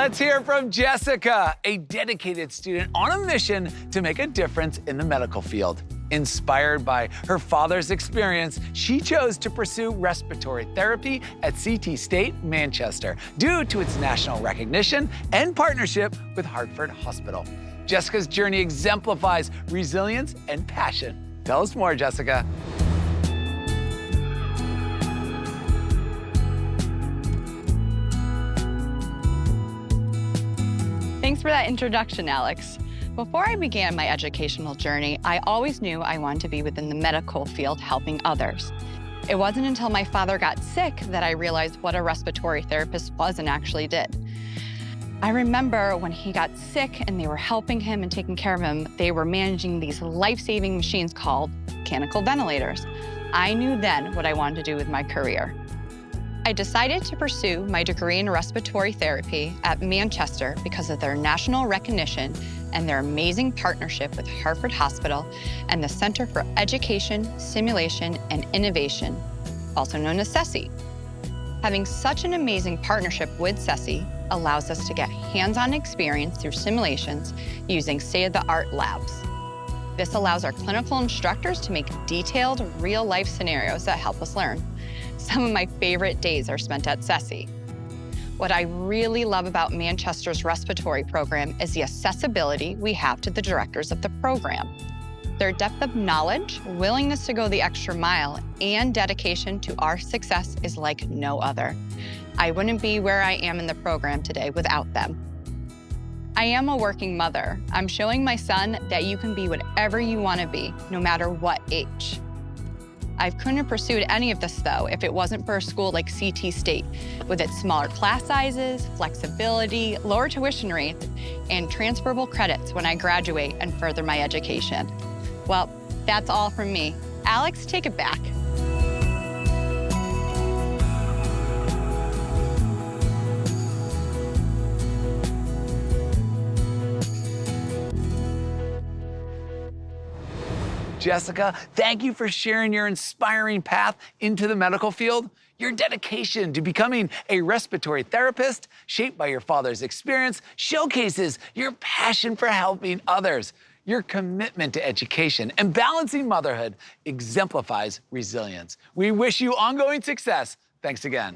Let's hear from Jessica, a dedicated student on a mission to make a difference in the medical field. Inspired by her father's experience, she chose to pursue respiratory therapy at CT State, Manchester, due to its national recognition and partnership with Hartford Hospital. Jessica's journey exemplifies resilience and passion. Tell us more, Jessica. Thanks for that introduction, Alex. Before I began my educational journey, I always knew I wanted to be within the medical field helping others. It wasn't until my father got sick that I realized what a respiratory therapist was and actually did. I remember when he got sick and they were helping him and taking care of him, they were managing these life-saving machines called mechanical ventilators. I knew then what I wanted to do with my career. I decided to pursue my degree in respiratory therapy at Manchester because of their national recognition and their amazing partnership with Hartford Hospital and the Center for Education, Simulation, and Innovation, also known as CESI. Having such an amazing partnership with CESI allows us to get hands-on experience through simulations using state-of-the-art labs. This allows our clinical instructors to make detailed, real-life scenarios that help us learn. Some of my favorite days are spent at CESI. What I really love about Manchester's respiratory program is the accessibility we have to the directors of the program. Their depth of knowledge, willingness to go the extra mile, and dedication to our success is like no other. I wouldn't be where I am in the program today without them. I am a working mother. I'm showing my son that you can be whatever you want to be, no matter what age. I couldn't have pursued any of this, though, if it wasn't for a school like CT State, with its smaller class sizes, flexibility, lower tuition rates, and transferable credits when I graduate and further my education. Well, that's all from me. Alex, take it back. Jessica, thank you for sharing your inspiring path into the medical field. Your dedication to becoming a respiratory therapist, shaped by your father's experience, showcases your passion for helping others. Your commitment to education and balancing motherhood exemplifies resilience. We wish you ongoing success. Thanks again.